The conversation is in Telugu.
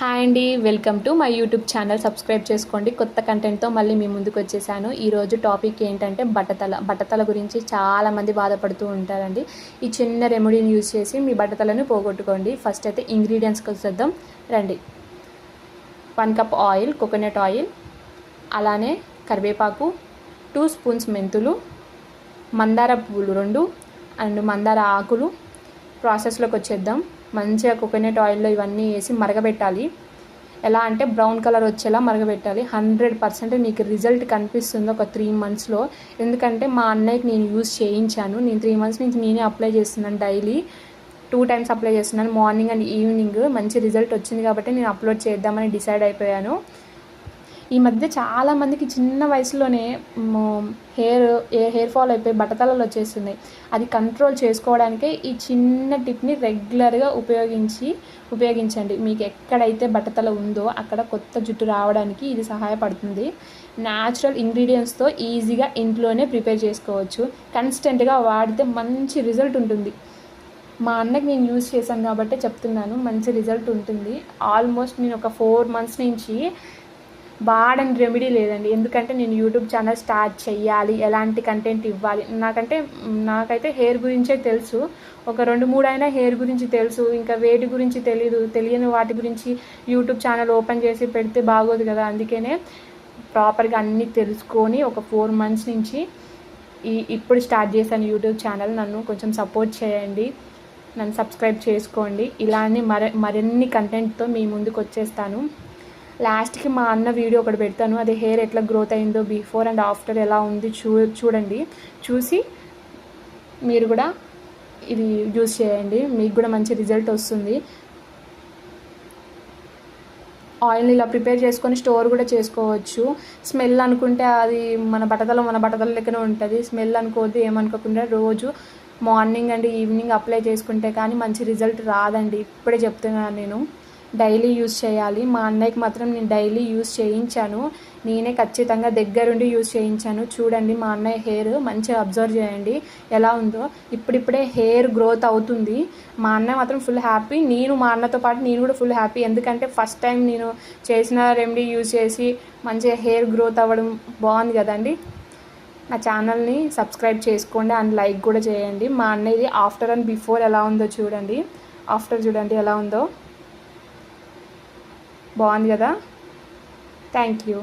హాయ్ అండి, welcome to my YouTube channel. Subscribe చేసుకోండి. కొత్త కంటెంట్తో మళ్ళీ మీ ముందుకు వచ్చేసాను. ఈరోజు టాపిక్ ఏంటంటే బట్టతల గురించి చాలామంది బాధపడుతూ ఉంటారండి. ఈ చిన్న రెమెడీని యూజ్ చేసి మీ బట్టతలను పోగొట్టుకోండి. ఫస్ట్ అయితే ఇంగ్రీడియంట్స్కి వచ్చేద్దాం రండి. 1 కప్ ఆయిల్, కోకోనట్ ఆయిల్, అలానే కరివేపాకు, 2 స్పూన్స్ మెంతులు, మందార పువ్వులు 2 అండ్ మందార ఆకులు. ప్రాసెస్లోకి వచ్చేద్దాం. మంచిగా కోకోనట్ ఆయిల్లో ఇవన్నీ వేసి మరగబెట్టాలి. ఎలా అంటే బ్రౌన్ కలర్ వచ్చేలా మరగబెట్టాలి. 100% మీకు రిజల్ట్ కనిపిస్తుంది ఒక 3 మంత్స్లో. ఎందుకంటే మా అన్నయ్యకి నేను యూజ్ చేయించాను. నేను 3 మంత్స్ నుంచి నేనే అప్లై చేస్తున్నాను. డైలీ 2 టైమ్స్ అప్లై చేస్తున్నాను, మార్నింగ్ అండ్ ఈవినింగ్. మంచి రిజల్ట్ వచ్చింది కాబట్టి నేను అప్లోడ్ చేద్దామని డిసైడ్ అయిపోయాను. ఈ మధ్య చాలామందికి చిన్న వయసులోనే హెయిర్ ఫాల్ అయిపోయి బట్టతలలు వచ్చేస్తున్నాయి. అది కంట్రోల్ చేసుకోవడానికే ఈ చిన్న టిప్ని రెగ్యులర్గా ఉపయోగించండి. మీకు ఎక్కడైతే బట్టతల ఉందో అక్కడ కొత్త జుట్టు రావడానికి ఇది సహాయపడుతుంది. న్యాచురల్ ఇంగ్రీడియంట్స్తో ఈజీగా ఇంట్లోనే ప్రిపేర్ చేసుకోవచ్చు. కన్సిస్టెంట్గా వాడితే మంచి రిజల్ట్ ఉంటుంది. మా అన్నకి నేను యూజ్ చేశాను కాబట్టి చెప్తున్నాను, మంచి రిజల్ట్ ఉంటుంది. ఆల్మోస్ట్ నేను ఒక 4 మంత్స్ నుంచి వాడని రెమెడీ లేదండి. ఎందుకంటే నేను యూట్యూబ్ ఛానల్ స్టార్ట్ చేయాలి, ఎలాంటి కంటెంట్ ఇవ్వాలి. నాకైతే హెయిర్ గురించే తెలుసు. ఒక 2-3 అయినా హెయిర్ గురించి తెలుసు. ఇంకా వేటి గురించి తెలియని వాటి గురించి యూట్యూబ్ ఛానల్ ఓపెన్ చేసి పెడితే బాగోదు కదా. అందుకనే ప్రాపర్గా అన్నీ తెలుసుకొని ఒక 4 మంత్స్ నుంచి ఇప్పుడు స్టార్ట్ చేశాను యూట్యూబ్ ఛానల్. నన్ను కొంచెం సపోర్ట్ చేయండి, నన్ను సబ్స్క్రైబ్ చేసుకోండి. ఇలానే మరిన్ని కంటెంట్తో మీ ముందుకు వచ్చేస్తాను. లాస్ట్కి మా అన్న వీడియో ఒకటి పెడతాను. అది హెయిర్ ఎట్లా గ్రోత్ అయిందో, బిఫోర్ అండ్ ఆఫ్టర్ ఎలా ఉంది చూడండి. చూసి మీరు కూడా ఇది యూజ్ చేయండి, మీకు కూడా మంచి రిజల్ట్ వస్తుంది. ఆయిల్ని ఇలా ప్రిపేర్ చేసుకొని స్టోర్ కూడా చేసుకోవచ్చు. స్మెల్ అనుకుంటే అది మన బట్టతల లెక్కనే ఉంటుంది. స్మెల్ అనుకోవద్దు, ఏమనుకోకుండా రోజు మార్నింగ్ అండ్ ఈవినింగ్ అప్లై చేసుకుంటే కానీ మంచి రిజల్ట్ రాదండి. ఇప్పుడే చెప్తున్నాను నేను. డైలీ యూజ్ చేయాలి. మా అన్నయ్యకి మాత్రం నేను డైలీ యూజ్ చేయించాను. నేనే ఖచ్చితంగా దగ్గరుండి యూజ్ చేయించాను. చూడండి మా అన్నయ్య హెయిర్ మంచిగా అబ్జర్వ్ చేయండి ఎలా ఉందో. ఇప్పుడిప్పుడే హెయిర్ గ్రోత్ అవుతుంది. మా అన్నయ్య మాత్రం ఫుల్ హ్యాపీ. మా అన్నతో పాటు నేను కూడా ఫుల్ హ్యాపీ. ఎందుకంటే ఫస్ట్ టైం నేను చేసిన రెమెడీ యూజ్ చేసి మంచిగా హెయిర్ గ్రోత్ అవ్వడం బాగుంది కదండి. నా ఛానల్ని సబ్స్క్రైబ్ చేసుకోండి అండ్ లైక్ కూడా చేయండి. మా అన్నయ్యది ఆఫ్టర్ అండ్ బిఫోర్ ఎలా ఉందో చూడండి. ఆఫ్టర్ చూడండి ఎలా ఉందో, బాగుంది కదా. Thank you.